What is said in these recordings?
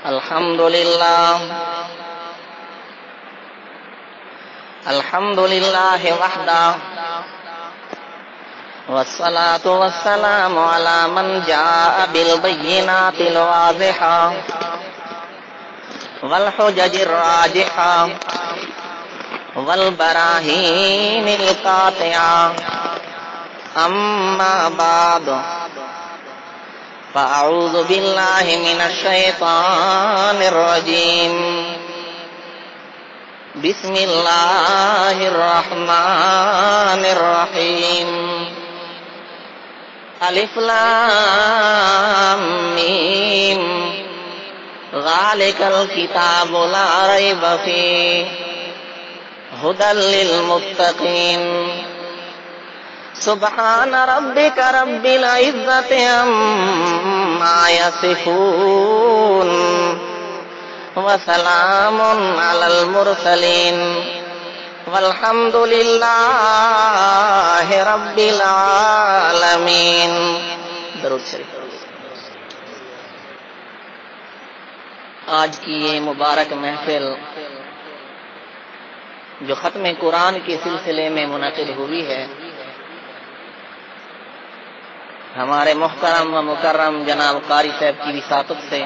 الحمدللہ وحدہ والصلاة والسلام على من جاء بالبينات الواضحة والحجج الراجحة والبراهين القاطعة أما بعد فأعوذ بالله من الشيطان الرجيم بسم الله الرحمن الرحيم الف لام میم ذلك الكتاب لا ريب فيه هدى للمتقين سبحان ربك رب العزة عما يصفون وسلام على المرسلين والحمد للہ رب العالمین۔ درود شریف۔ آج کی یہ مبارک محفل جو ختم قرآن کے سلسلے میں منعقد ہوئی ہے، ہمارے محترم و مکرم جناب قاری صاحب کی وساطت سے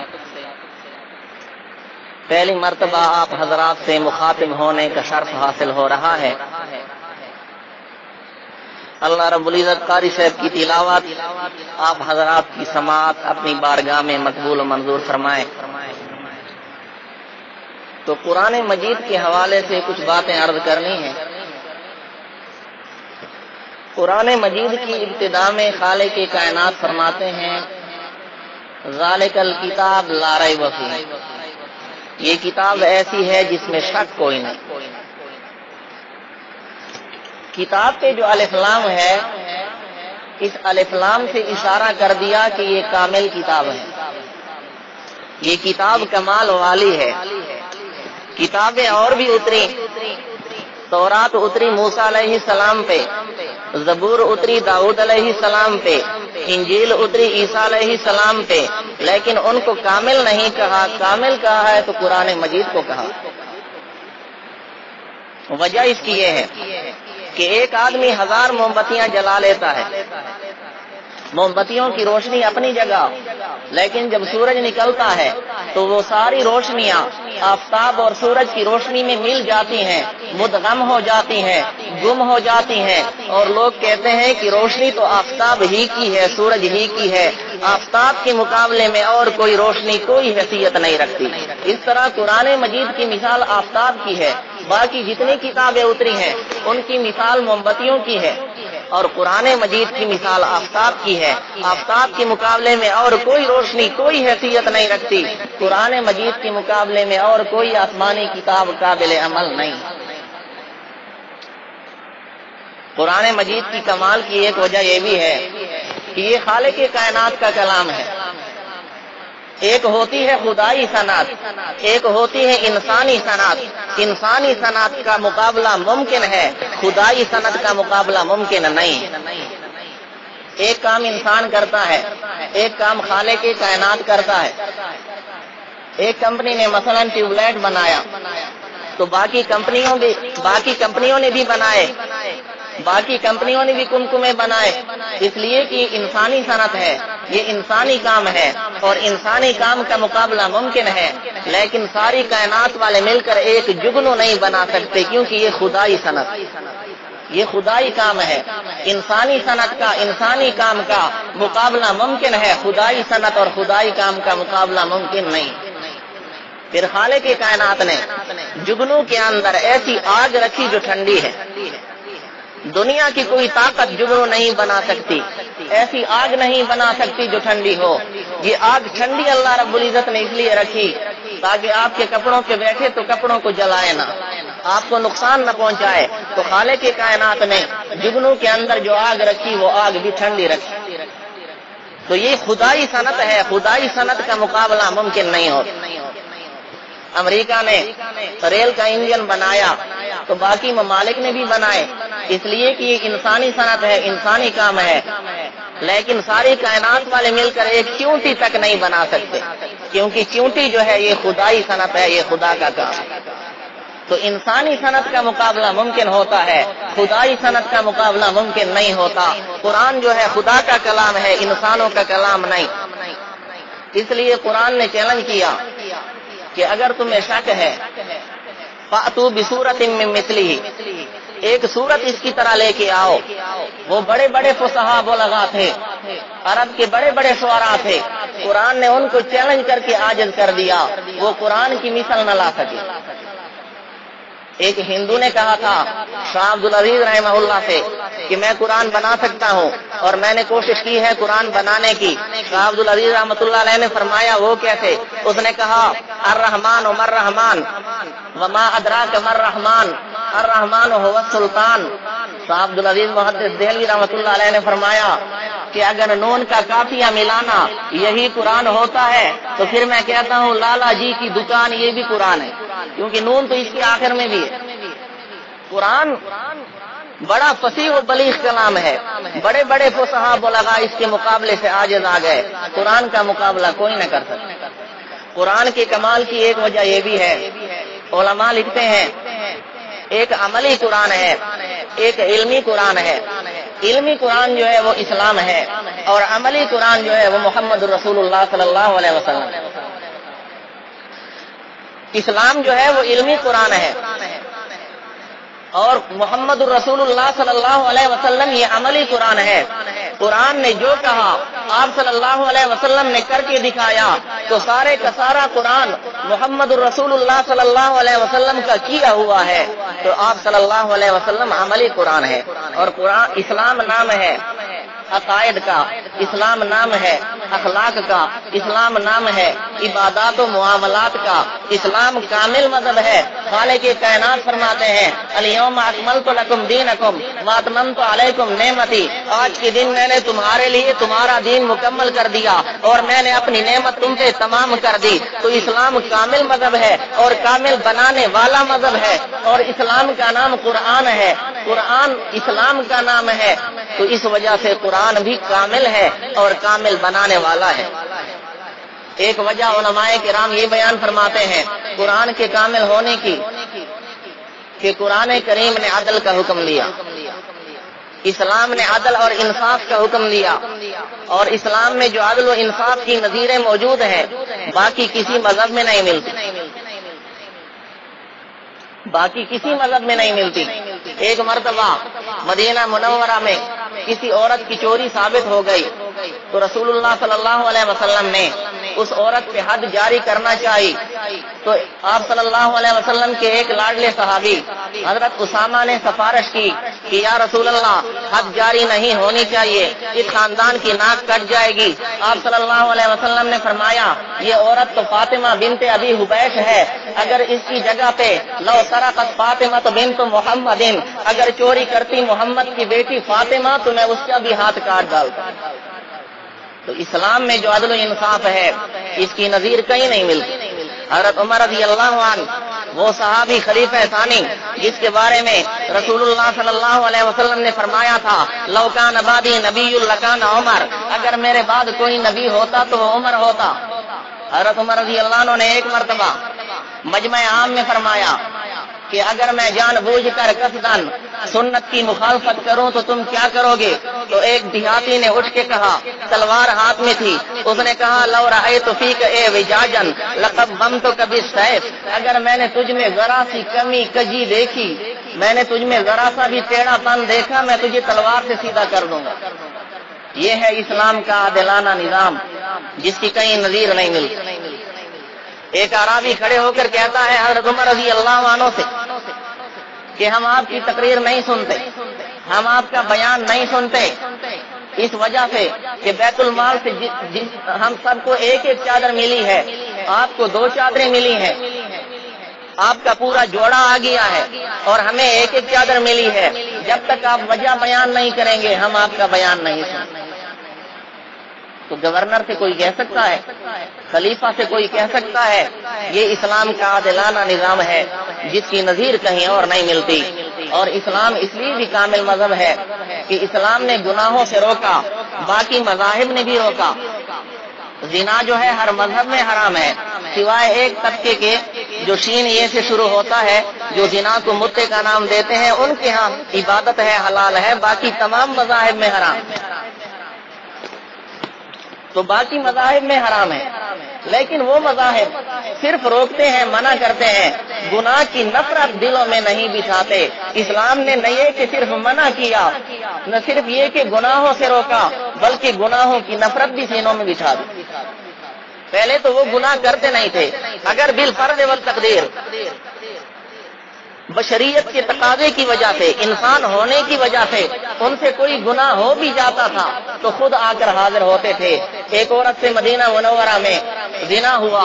پہلی مرتبہ آپ حضرات سے مخاطب ہونے کا شرف حاصل ہو رہا ہے۔ اللہ رب العزت قاری صاحب کی تلاوت، آپ حضرات کی سماعت اپنی بارگاہ میں مقبول و منظور فرمائے۔ تو قرآن مجید کے حوالے سے کچھ باتیں عرض کرنی ہیں۔ قرآن مجید کی ابتدا میں خالق کائنات فرماتے ہیں ذالک الکتاب لا ریب فیہ، یہ کتاب ایسی ہے جس میں شک کوئی نہیں۔ کتاب کے جو الف لام ہے، اس الف لام سے اشارہ کر دیا کہ یہ کامل کتاب ہے، یہ کتاب کمال والی ہے۔ کتابیں اور بھی اتری، تورات اتری موسیٰ علیہ السلام پہ، زبور اتری داؤد علیہ السلام پہ، انجیل اتری عیسیٰ علیہ السلام پہ، لیکن ان کو کامل نہیں کہا۔ کامل کہا ہے تو قرآن مجید کو کہا۔ وجہ اس کی یہ ہے کہ ایک آدمی 1000 موم بتیاں جلا لیتا ہے، موم بتیوں کی روشنی اپنی جگہ، لیکن جب سورج نکلتا ہے تو وہ ساری روشنیاں آفتاب اور سورج کی روشنی میں مل جاتی ہیں، مدغم ہو جاتی ہیں، گم ہو جاتی ہیں، اور لوگ کہتے ہیں کہ روشنی تو آفتاب ہی کی ہے، سورج ہی کی ہے، آفتاب کے مقابلے میں اور کوئی روشنی کوئی حیثیت نہیں رکھتی۔ اس طرح قرآن مجید کی مثال آفتاب کی ہے، باقی جتنی کتابیں اتری ہیں ان کی مثال موم بتیوں کی ہے، اور قرآن مجید کی مثال آفتاب کی ہے۔ آفتاب کے مقابلے میں اور کوئی روشنی کوئی حیثیت نہیں رکھتی، قرآن مجید کے مقابلے میں اور کوئی آسمانی کتاب قابل عمل نہیں۔ قرآن مجید کی کمال کی ایک وجہ یہ بھی ہے کہ یہ خالق کائنات کا کلام ہے۔ ایک ہوتی ہے خدائی صنعت، ایک ہوتی ہے انسانی صنعت۔ انسانی صنعت کا مقابلہ ممکن ہے، خدائی صنعت کا مقابلہ ممکن نہیں۔ ایک کام انسان کرتا ہے، ایک کام خالق کائنات کرتا ہے۔ ایک کمپنی نے مثلا ٹیوب لائٹ بنایا تو باقی کمپنیوں نے بھی بنائے، باقی کمپنیوں نے بھی کمکمے بنائے، اس لیے کہ انسانی صنعت ہے، یہ انسانی کام ہے اور انسانی کام کا مقابلہ ممکن ہے، لیکن ساری کائنات والے مل کر ایک جگنو نہیں بنا سکتے، کیونکہ یہ خدائی صنعت، یہ خدائی کام ہے۔ انسانی صنعت کا، انسانی کام کا مقابلہ ممکن ہے، خدائی صنعت اور خدائی کام کا مقابلہ ممکن نہیں۔ پھر خالق کائنات نے جگنو کے اندر ایسی آگ رکھی جو ٹھنڈی ہے، دنیا کی کوئی طاقت جگنو نہیں بنا سکتی، ایسی آگ نہیں بنا سکتی جو ٹھنڈی ہو۔ یہ آگ ٹھنڈی اللہ رب العزت نے اس لیے رکھی تاکہ آپ کے کپڑوں پہ بیٹھے تو کپڑوں کو جلائے نہ، آپ کو نقصان نہ پہنچائے۔ تو خالق کائنات نے جگنو کے اندر جو آگ رکھی وہ آگ بھی ٹھنڈی رکھی۔ تو یہ خدائی صنعت ہے، خدائی صنعت کا مقابلہ ممکن نہیں ہوتا۔ امریکہ نے ریل کا انجن بنایا تو باقی ممالک نے بھی بنائے، اس لیے کہ یہ انسانی صنعت ہے، انسانی کام ہے، لیکن ساری کائنات والے مل کر ایک چیونٹی تک نہیں بنا سکتے۔ کیونکہ چیونٹی جو ہے یہ خدائی صنعت ہے، یہ خدا کا کام ہے۔ تو انسانی صنعت کا مقابلہ ممکن ہوتا ہے، خدائی صنعت کا مقابلہ ممکن نہیں ہوتا۔ قرآن جو ہے خدا کا کلام ہے، انسانوں کا کلام نہیں۔ اس لیے قرآن نے چیلنج کیا کہ اگر تمہیں شک ہے فَأْتُوا بِسُورَةٍ مِّن مِّثْلِهِ، ایک سورت اس کی طرح لے کے آؤ۔ وہ بڑے بڑے فصحاء بلغاء تھے، عرب کے بڑے بڑے شعراء تھے، قرآن نے ان کو چیلنج کر کے عاجز کر دیا، وہ قرآن کی مثل نہ لا سکے۔ ایک ہندو نے کہا تھا شاہ عبد العزیز رحمہ اللہ سے کہ میں قرآن بنا سکتا ہوں، اور میں نے کوشش کی ہے قرآن بنانے کی۔ شاہ عبد العزیز رحمۃ اللہ علیہ نے فرمایا وہ کیسے؟ اس نے کہا الرحمن مر رحمان وما ادراک مر رحمان الرحمن هو السلطان۔ شاہ عبد العزیز محدث دہلوی رحمۃ اللہ علیہ نے فرمایا کہ اگر نون کا قافیہ ملانا یہی قرآن ہوتا ہے تو پھر میں کہتا ہوں لالا جی کی دکان یہ بھی قرآن ہے، کیونکہ نون تو اس کے آخر میں بھی ہے۔ قرآن بڑا فصیح و بلیغ کلام ہے، بڑے بڑے فصحاء بلغاء اس کے مقابلے سے عاجز آ گئے، قرآن کا مقابلہ کوئی نہ کر سکتا۔ قرآن کے کمال کی ایک وجہ یہ بھی ہے، علماء لکھتے ہیں ایک عملی قرآن ہے، ایک علمی قرآن ہے۔ علمی قرآن جو ہے وہ اسلام ہے، اور عملی قرآن جو ہے وہ محمد رسول اللہ صلی اللہ علیہ وسلم۔ اسلام جو ہے وہ علمی قرآن ہے، اور محمد الرسول اللہ صلی اللہ علیہ وسلم یہ عملی قرآن ہے۔ قرآن نے جو کہا آپ صلی اللہ علیہ وسلم نے کر کے دکھایا، تو سارے کا سارا قرآن محمد الرسول اللہ صلی اللہ علیہ وسلم کا کیا ہوا ہے، تو آپ صلی اللہ علیہ وسلم عملی قرآن ہے۔ اور قرآن اسلام نام ہے عقائد کا، اسلام نام ہے اخلاق کا، اسلام نام ہے عبادات و معاملات کا، اسلام کامل مذہب ہے۔ خالق کائنات فرماتے ہیں الیوم اکملت لکم دینکم واتممت علیکم نعمتی، آج کے دن میں نے تمہارے لیے تمہارا دین مکمل کر دیا اور میں نے اپنی نعمت تم پہ تمام کر دی۔ تو اسلام کامل مذہب ہے اور کامل بنانے والا مذہب ہے، اور اسلام کا نام قرآن ہے، قرآن اسلام کا نام ہے۔ تو اس وجہ سے قرآن بھی کامل ہے اور کامل بنانے والا ہے۔ ایک وجہ علماء کرام یہ بیان فرماتے ہیں قرآن کے کامل ہونے کی کہ قرآن کریم نے عدل کا حکم لیا، اسلام نے عدل اور انصاف کا حکم دیا، اور اسلام میں جو عدل و انصاف کی نظیریں موجود ہیں باقی کسی مذہب میں نہیں ملتی، باقی کسی مذہب میں نہیں ملتی۔ ایک مرتبہ مدینہ منورہ میں کسی عورت کی چوری ثابت ہو گئی، تو رسول اللہ صلی اللہ علیہ وسلم نے اس عورت پہ حد جاری کرنا چاہی، تو آپ صلی اللہ علیہ وسلم کے ایک لاڈلے صحابی حضرت اسامہ نے سفارش کی کہ یا رسول اللہ حد جاری نہیں ہونی چاہیے، اس خاندان کی ناک کٹ جائے گی۔ آپ صلی اللہ علیہ وسلم نے فرمایا یہ عورت تو فاطمہ بنت ابی حبیش ہے، اگر اس کی جگہ پہ لو سرقت فاطمہ بنت محمد، اگر چوری کرتی محمد کی بیٹی فاطمہ تو میں اس کا بھی ہاتھ کاٹ ڈالتا۔ تو اسلام میں جو عدل و انصاف ہے اس کی نظیر کہیں نہیں ملتی۔ حضرت عمر رضی اللہ عنہ وہ صحابی خلیفہ ثانی جس کے بارے میں رسول اللہ صلی اللہ علیہ وسلم نے فرمایا تھا لو کان بعدی نبی لکان عمر، اگر میرے بعد کوئی نبی ہوتا تو وہ عمر ہوتا۔ حضرت عمر رضی اللہ عنہ نے ایک مرتبہ مجمع عام میں فرمایا کہ اگر میں جان بوجھ کر قصداً سنت کی مخالفت کروں تو تم کیا کرو گے؟ تو ایک دیہاتی نے اٹھ کے کہا، تلوار ہاتھ میں تھی، اس نے کہا لو رأیت فیک اے وجاجن لقبمتک بالسیف، اگر میں نے تجھ میں ذرا سی کمی کجی دیکھی، میں نے تجھ میں ذرا سا بھی ٹیڑھا پن دیکھا، میں تجھے تلوار سے سیدھا کر دوں گا۔ یہ ہے اسلام کا عادلانہ نظام جس کی کہیں نظیر نہیں ملتی۔ ایک عرابی کھڑے ہو کر کہتا ہے حضرت عمر رضی اللہ عنہ سے کہ ہم آپ کی تقریر نہیں سنتے، ہم آپ کا بیان نہیں سنتے، اس وجہ سے کہ بیت المال سے ہم سب کو ایک ایک چادر ملی ہے، آپ کو 2 چادریں ملی ہیں، آپ کا پورا جوڑا آ گیا ہے اور ہمیں ایک ایک چادر ملی ہے، جب تک آپ وجہ بیان نہیں کریں گے ہم آپ کا بیان نہیں سنیں۔ تو گورنر سے کوئی کہہ سکتا ہے، خلیفہ سے کوئی کہہ سکتا ہے یہ اسلام کا عادلانہ نظام ہے جس کی نظیر کہیں اور نہیں ملتی۔ اور اسلام اس لیے بھی کامل مذہب ہے کہ اسلام نے گناہوں سے روکا، باقی مذاہب نے بھی روکا۔ زنا جو ہے ہر مذہب میں حرام ہے، سوائے ایک طبقے کے جو شین یہ سے شروع ہوتا ہے، جو زنا کو متے کا نام دیتے ہیں، ان کے ہاں عبادت ہے، حلال ہے، باقی تمام مذاہب میں حرام۔ تو باقی مذاہب میں حرام ہے، لیکن وہ مذاہب صرف روکتے ہیں، منع کرتے ہیں، گناہ کی نفرت دلوں میں نہیں بٹھاتے۔ اسلام نے نہ یہ کہ صرف منع کیا، نہ صرف یہ کہ گناہوں سے روکا، بلکہ گناہوں کی نفرت بھی سینوں میں بٹھا دی۔ پہلے تو وہ گناہ کرتے نہیں تھے، اگر بالفرض والتقدیر بشریت کے تقاضے کی وجہ سے، انسان ہونے کی وجہ سے ان سے کوئی گناہ ہو بھی جاتا تھا تو خود آ کر حاضر ہوتے تھے۔ ایک عورت سے مدینہ منورہ میں زنا ہوا،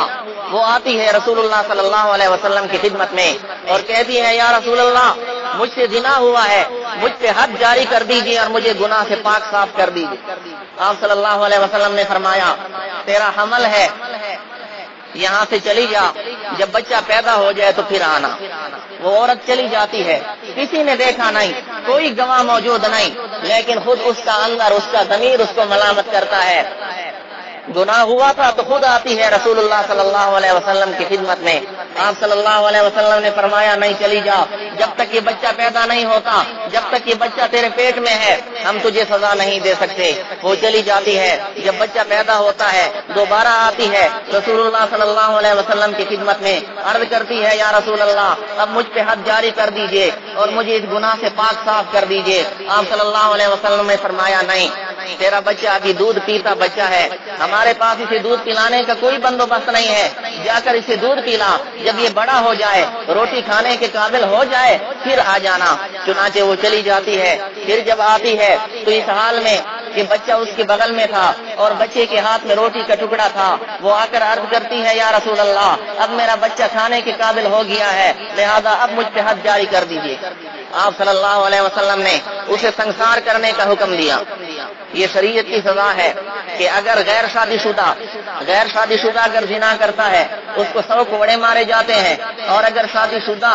وہ آتی ہے رسول اللہ صلی اللہ علیہ وسلم کی خدمت میں اور کہتی ہے یا رسول اللہ مجھ سے زنا ہوا ہے، مجھ پہ حد جاری کر دیجیے اور مجھے گناہ سے پاک صاف کر دیجیے۔ آپ صلی اللہ علیہ وسلم نے فرمایا تیرا حمل ہے، یہاں سے چلی جا، جب بچہ پیدا ہو جائے تو پھر آنا۔ وہ عورت چلی جاتی ہے، کسی نے دیکھا نہیں، کوئی گواہ موجود نہیں، لیکن خود اس کا اندر، اس کا ضمیر اس کو ملامت کرتا ہے۔ گناہ ہوا تھا تو خود آتی ہے رسول اللہ صلی اللہ علیہ وسلم کی خدمت میں۔ آپ صلی اللہ علیہ وسلم نے فرمایا نہیں چلی جا، جب تک یہ بچہ پیدا نہیں ہوتا، جب تک یہ بچہ تیرے پیٹ میں ہے ہم تجھے سزا نہیں دے سکتے۔ وہ چلی جاتی ہے، جب بچہ پیدا ہوتا ہے دوبارہ آتی ہے رسول اللہ صلی اللہ علیہ وسلم کی خدمت میں، عرض کرتی ہے یا رسول اللہ اب مجھ پہ حد جاری کر دیجئے اور مجھے اس گناہ سے پاک صاف کر دیجئے۔ آپ صلی اللہ علیہ وسلم نے فرمایا نہیں، تیرا بچہ ابھی دودھ پیتا بچہ ہے، ہمارے پاس اسے دودھ پلانے کا کوئی بندوبست نہیں ہے، جا کر اسے دودھ پلا، جب یہ بڑا ہو جائے روٹی کھانے کے قابل ہو جائے پھر آ جانا۔ چنانچہ وہ چلی جاتی ہے، پھر جب آتی ہے تو اس حال میں کہ بچہ اس کے بغل میں تھا اور بچے کے ہاتھ میں روٹی کا ٹکڑا تھا، وہ آ کر عرض کرتی ہے یا رسول اللہ اب میرا بچہ کھانے کے قابل ہو گیا ہے، لہذا اب مجھ پہ حد جاری کر دیجیے۔ آپ صلی اللہ علیہ وسلم نے اسے سنسار کرنے کا حکم دیا۔ یہ شریعت کی سزا ہے کہ اگر غیر شادی شدہ اگر زنا کرتا ہے اس کو 100 کوڑے مارے جاتے ہیں، اور اگر شادی شدہ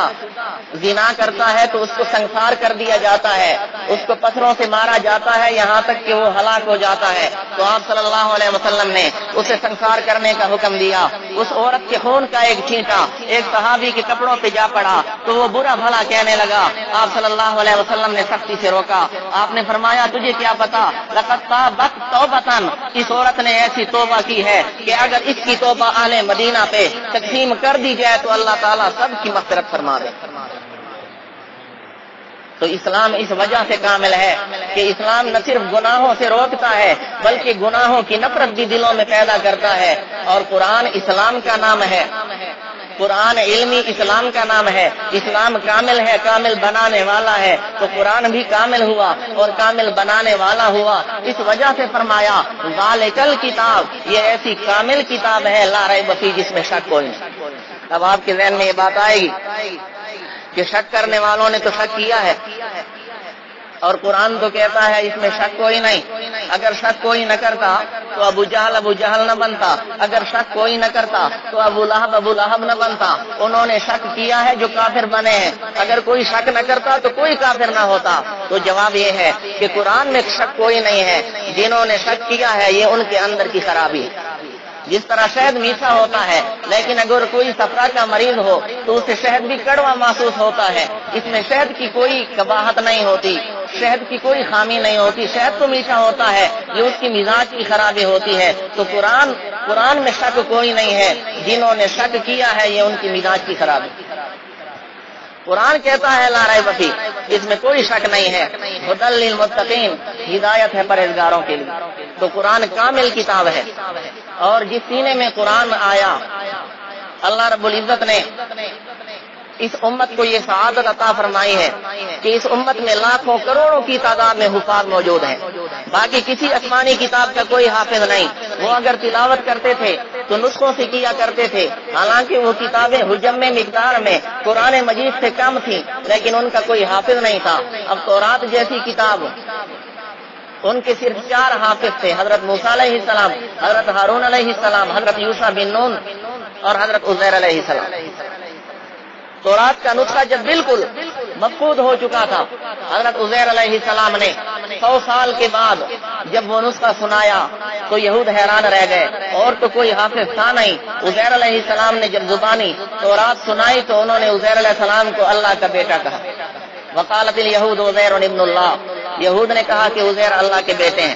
زنا کرتا ہے تو اس کو سنسار کر دیا جاتا ہے، اس کو پتھروں سے مارا جاتا ہے یہاں تک کہ وہ ہلاک ہو جاتا ہے۔ تو آپ صلی اللہ علیہ وسلم نے اسے سنسار کرنے کا حکم دیا۔ اس عورت کے خون کا ایک چھینٹا ایک صحابی کے کپڑوں پہ جا پڑا تو وہ برا بھلا کہنے لگا، آپ صلی اللہ علیہ وسلم نے سختی سے روکا۔ آپ نے فرمایا تجھے کیا پتا، لقد تابت توبتن، اس عورت نے ایسی توبہ کی ہے کہ اگر اس کی توبہ اہل مدینہ پہ تقسیم کر دی جائے تو اللہ تعالیٰ سب کی مغفرت فرما دے۔ تو اسلام اس وجہ سے کامل ہے کہ اسلام نہ صرف گناہوں سے روکتا ہے بلکہ گناہوں کی نفرت بھی دلوں میں پیدا کرتا ہے۔ اور قرآن اسلام کا نام ہے، قرآن علمی اسلام کا نام ہے، اسلام کامل ہے، کامل بنانے والا ہے، تو قرآن بھی کامل ہوا اور کامل بنانے والا ہوا۔ اس وجہ سے فرمایا ذالکل کتاب، یہ ایسی کامل کتاب ہے لا ریب فیہ جس میں شک کوئی نہیں۔ اب آپ کے ذہن میں یہ بات آئے گی کہ شک کرنے والوں نے تو شک کیا ہے اور قرآن تو کہتا ہے اس میں شک کوئی نہیں۔ اگر شک کوئی نہ کرتا تو ابو جہل نہ بنتا، اگر شک کوئی نہ کرتا تو ابو لہب نہ بنتا۔ انہوں نے شک کیا ہے جو کافر بنے ہیں، اگر کوئی شک نہ کرتا تو کوئی کافر نہ ہوتا۔ تو جواب یہ ہے کہ قرآن میں شک کوئی نہیں ہے، جنہوں نے شک کیا ہے یہ ان کے اندر کی خرابی ہے۔ جس طرح شہد میٹھا ہوتا ہے لیکن اگر کوئی صفرا کا مریض ہو تو اسے شہد بھی کڑوا محسوس ہوتا ہے، اس میں شہد کی کوئی قباحت نہیں ہوتی، شہد کی کوئی خامی نہیں ہوتی، شہد تو میٹھا ہوتا ہے، یہ اس کی مزاج کی خرابی ہوتی ہے۔ تو قرآن میں شک کوئی نہیں ہے، جنہوں نے شک کیا ہے یہ ان کی مزاج کی خرابی۔ قرآن کہتا ہے لا ریب فیہ، اس میں کوئی شک نہیں ہے، ھدی للمتقین، ہدایت ہے پرہیزگاروں کے لیے۔ تو قرآن کامل کتاب ہے، اور جس سینے میں قرآن آیا اللہ رب العزت نے اس امت کو یہ سعادت عطا فرمائی ہے کہ اس امت میں لاکھوں کروڑوں کی تعداد میں حفاظ موجود ہیں، باقی کسی آسمانی کتاب کا کوئی حافظ نہیں۔ وہ اگر تلاوت کرتے تھے تو نسخوں سے کیا کرتے تھے، حالانکہ وہ کتابیں حجم میں مقدار میں قرآن مجید سے کم تھیں، لیکن ان کا کوئی حافظ نہیں تھا۔ اب تورات جیسی کتاب ان کے صرف 4 حافظ تھے، حضرت موسیٰ علیہ السلام، حضرت ہارون علیہ السلام، حضرت یوشع بن نون اور حضرت عزیر علیہ السلام۔ تورات کا نسخہ جب بالکل مفقود ہو چکا تھا، حضرت عزیر علیہ السلام نے 100 سال کے بعد جب وہ نسخہ سنایا تو یہود حیران رہ گئے، اور تو کوئی حافظ تھا نہیں۔ عزیر علیہ السلام نے جب زبانی تورات سنائی تو انہوں نے عزیر علیہ السلام کو اللہ کا بیٹا کہا۔ وقالت الیہود عزیر ابن اللہ، یہود نے کہا کہ عزیر اللہ کے بیٹے ہیں،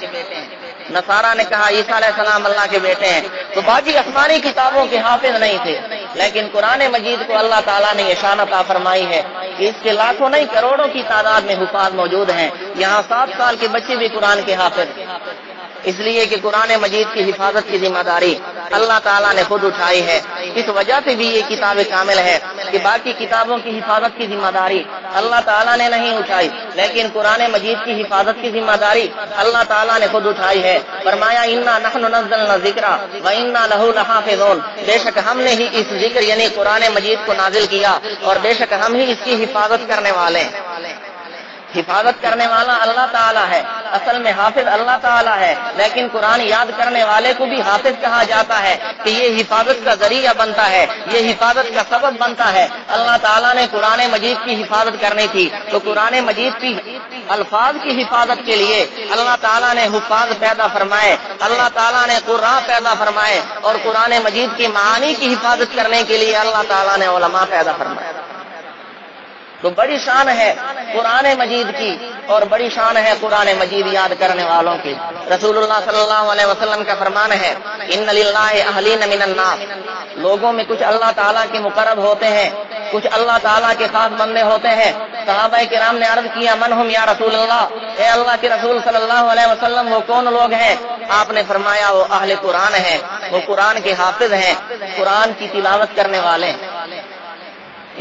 نصارہ نے کہا عیسیٰ علیہ السلام اللہ کے بیٹے ہیں۔ تو باقی آسمانی کتابوں کے حافظ نہیں تھے، لیکن قرآن مجید کو اللہ تعالیٰ نے یہ شان عطا فرمائی ہے کہ اس کے لاکھوں نہیں کروڑوں کی تعداد میں حفاظ موجود ہیں۔ یہاں 7 سال کے بچے بھی قرآن کے حافظ، اس لیے کہ قرآن مجید کی حفاظت کی ذمہ داری اللہ تعالیٰ نے خود اٹھائی ہے۔ اس وجہ سے بھی یہ کتاب کامل ہے کہ باقی کتابوں کی حفاظت کی ذمہ داری اللہ تعالیٰ نے نہیں اٹھائی، لیکن قرآن مجید کی حفاظت کی ذمہ داری اللہ تعالیٰ نے خود اٹھائی ہے۔ فرمایا انا نحن نزلنا الذکر وانا لہ لحافظون، بے شک ہم نے ہی اس ذکر یعنی قرآن مجید کو نازل کیا اور بے شک ہم ہی اس کی حفاظت کرنے والے ہیں۔ حفاظت کرنے والا اللہ تعالیٰ ہے، اصل میں حافظ اللہ تعالیٰ ہے، لیکن قرآن یاد کرنے والے کو بھی حافظ کہا جاتا ہے کہ یہ حفاظت کا ذریعہ بنتا ہے، یہ حفاظت کا سبب بنتا ہے۔ اللہ تعالیٰ نے قرآن مجید کی حفاظت کرنی تھی تو قرآن مجید کی الفاظ کی حفاظت کے لیے اللہ تعالیٰ نے حفاظ پیدا فرمائے، اللہ تعالیٰ نے قراء پیدا فرمائے، اور قرآن مجید کی معانی کی حفاظت کرنے کے لیے اللہ تعالیٰ نے علماء پیدا فرمائے۔ تو بڑی شان ہے قرآن مجید کی، اور بڑی شان ہے قرآن مجید یاد کرنے والوں کی۔ رسول اللہ صلی اللہ علیہ وسلم کا فرمان ہے ان للہ اہلین من الناس، لوگوں میں کچھ اللہ تعالیٰ کے مقرب ہوتے ہیں، کچھ اللہ تعالیٰ کے خاص بندے ہوتے ہیں۔ صحابہ کرام نے عرض کیا من ہم یا رسول اللہ، اے اللہ کے رسول صلی اللہ علیہ وسلم وہ کون لوگ ہیں؟ آپ نے فرمایا وہ اہل قرآن ہیں، وہ قرآن کے حافظ ہیں، قرآن کی تلاوت کرنے والے ہیں۔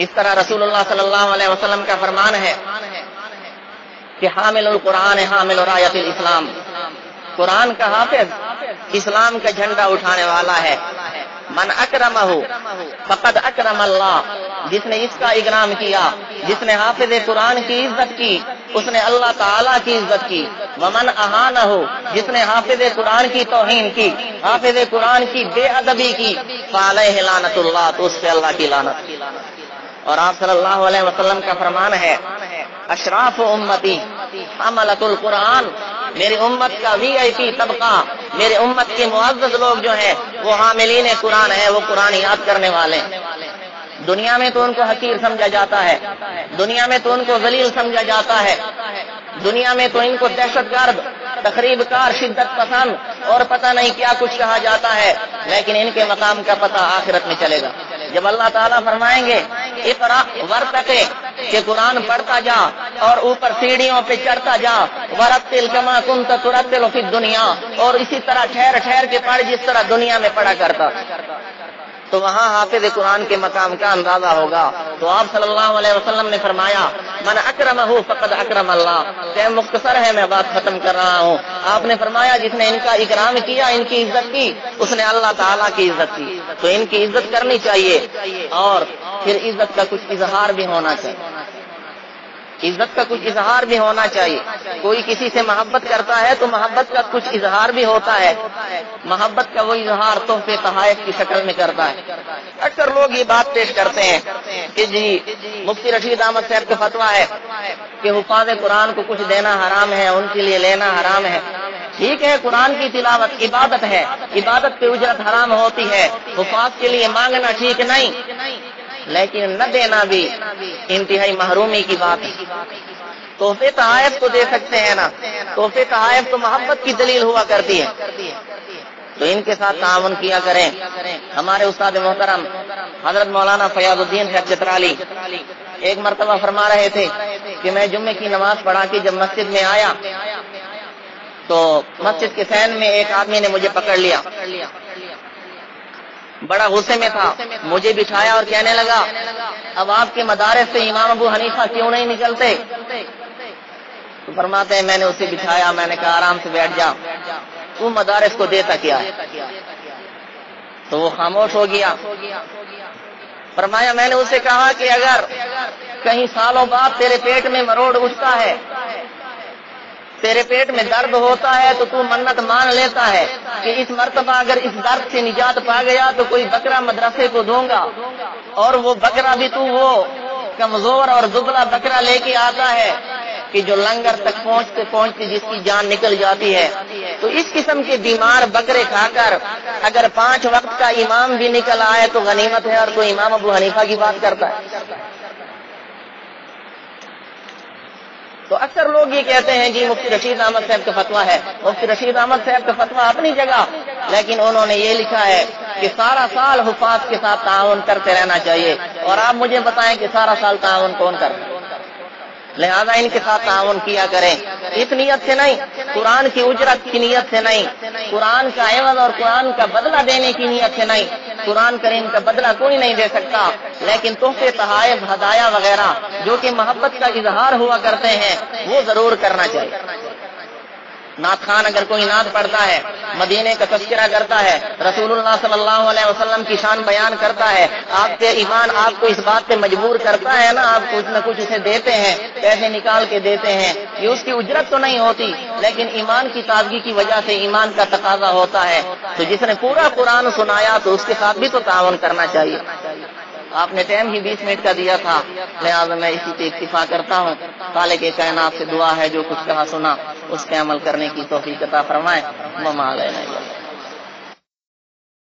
اس طرح رسول اللہ صلی اللہ علیہ وسلم کا فرمان ہے کہ حامل القرآن حامل رایت الاسلام، قرآن کا حافظ اسلام کا جھنڈا اٹھانے والا ہے۔ من اکرمہ فقد اکرم اللہ، جس نے اس کا اکرام کیا، جس نے حافظ قرآن کی عزت کی، اس نے اللہ تعالیٰ کی عزت کی۔ ومن اہانہ، جس نے حافظ قرآن کی توہین کی، حافظ قرآن کی بے ادبی کی، فعلیہ لعنت اللہ، تو اس سے اللہ کی لعنت۔ اور آپ صلی اللہ علیہ وسلم کا فرمان ہے اشراف امتی حملۃ القرآن، میری امت کا VIP طبقہ، میرے امت کے معزز لوگ جو ہیں وہ حاملین قرآن ہیں، وہ قرآن یاد کرنے والے ہیں۔ دنیا میں تو ان کو حقیر سمجھا جاتا ہے، دنیا میں تو ان کو ذلیل سمجھا جاتا ہے، دنیا میں تو ان کو دہشت گرد، تخریب کار، شدت پسند اور پتہ نہیں کیا کچھ کہا جاتا ہے، لیکن ان کے مقام کا پتہ آخرت میں چلے گا جب اللہ تعالیٰ فرمائیں گے اقرأ ورتقِ، کہ قرآن پڑھتا جا اور اوپر سیڑھیوں پہ چڑھتا جا، ورتل کما کنت ترتل فی الدنیا، اور اسی طرح ٹھہر ٹھہر کے پڑھ جس طرح دنیا میں پڑھا کرتا، تو وہاں حافظ قرآن کے مقام کا اندازہ ہوگا۔ تو آپ صلی اللہ علیہ وسلم نے فرمایا من اکرمہ فقد اکرم اللہ۔ ٹائم مختصر ہے، میں بات ختم کر رہا ہوں۔ آپ نے فرمایا جس نے ان کا اکرام کیا، ان کی عزت کی، اس نے اللہ تعالیٰ کی عزت کی، تو ان کی عزت کرنی چاہیے، اور پھر عزت کا کچھ اظہار بھی ہونا چاہیے، عزت کا کچھ اظہار بھی ہونا چاہیے۔ کوئی کسی سے محبت کرتا ہے تو محبت کا کچھ اظہار بھی ہوتا ہے، محبت کا وہ اظہار تحفے تحائف کی شکل میں کرتا ہے۔ اکثر لوگ یہ بات پیش کرتے ہیں کہ جی مفتی رشید احمد صاحب کا فتویٰ ہے کہ حفاظ قرآن کو کچھ دینا حرام ہے، ان کے لیے لینا حرام ہے۔ ٹھیک ہے، قرآن کی تلاوت عبادت ہے، عبادت پہ اجرت حرام ہوتی ہے، حفاظ کے لیے مانگنا ٹھیک نہیں، لیکن نہ دینا بھی انتہائی محرومی کی بات ہے۔ تحفے تحائف تو دے سکتے ہیں نا، تحفے تحائف تو محبت کی دلیل ہوا کرتی ہے، تو ان کے ساتھ تعاون کیا کریں۔ ہمارے استاد محترم حضرت مولانا فیاض الدین صاحب چترالی ایک مرتبہ فرما رہے تھے کہ میں جمعے کی نماز پڑھا کے جب مسجد میں آیا تو مسجد کے سین میں ایک آدمی نے مجھے پکڑ لیا، بڑا غصے میں تھا، مجھے بٹھایا اور کہنے لگا اب آپ کے مدارس سے امام ابو حنیفہ کیوں نہیں نکلتے؟ تو فرماتے ہیں میں نے اسے بٹھایا، میں نے کہا آرام سے بیٹھ جا، تو مدارس کو دیتا کیا ہے؟ تو وہ خاموش ہو گیا۔ فرمایا میں نے اسے کہا کہ اگر کہیں سالوں بعد تیرے پیٹ میں مروڑ اٹھتا ہے، تیرے پیٹ میں درد ہوتا ہے، تو تو منت مان لیتا ہے کہ اس مرتبہ اگر اس درد سے نجات پا گیا تو کوئی بکرا مدرسے کو دوں گا، اور وہ بکرا بھی تو وہ کمزور اور دبلا بکرا لے کے آتا ہے کہ جو لنگر تک پہنچتے پہنچتے جس کی جان نکل جاتی ہے، تو اس قسم کے بیمار بکرے کھا کر اگر 5 وقت کا امام بھی نکل آئے تو غنیمت ہے، اور تو امام ابو حنیفہ کی بات کرتا ہے۔ تو اکثر لوگ یہ کہتے ہیں جی مفتی رشید احمد صاحب کا فتویٰ ہے، مفتی رشید احمد صاحب کا فتویٰ اپنی جگہ، لیکن انہوں نے یہ لکھا ہے کہ سارا سال حفاظ کے ساتھ تعاون کرتے رہنا چاہیے، اور آپ مجھے بتائیں کہ سارا سال تعاون کون کرتا ہے؟ لہذا ان کے ساتھ تعاون کیا کریں، اس نیت سے نہیں، قرآن کی اجرت کی نیت سے نہیں، قرآن کا عوض اور قرآن کا بدلہ دینے کی نیت سے نہیں۔ قرآن کریم کا بدلہ کوئی نہیں دے سکتا، لیکن تحفے، تحائف، ہدایہ وغیرہ جو کہ محبت کا اظہار ہوا کرتے ہیں وہ ضرور کرنا چاہیے۔ نعت خان اگر کوئی نعت پڑھتا ہے، مدینے کا تذکرہ کرتا ہے، رسول اللہ صلی اللہ علیہ وسلم کی شان بیان کرتا ہے، آپ کے ایمان آپ کو اس بات پہ مجبور کرتا ہے نا، آپ کچھ نہ کچھ اسے دیتے ہیں، پیسے نکال کے دیتے ہیں، یہ اس کی اجرت تو نہیں ہوتی، لیکن ایمان کی تازگی کی وجہ سے ایمان کا تقاضا ہوتا ہے، تو جس نے پورا قرآن سنایا تو اس کے ساتھ بھی تو تعاون کرنا چاہیے۔ آپ نے ٹائم ہی 20 منٹ کا دیا تھا، لہٰذا میں اسی پہ اکتفا کرتا ہوں۔ خالق کائنات سے دعا ہے جو کچھ کہا سنا اس پہ عمل کرنے کی توفیق عطا فرمائے۔ وما علینا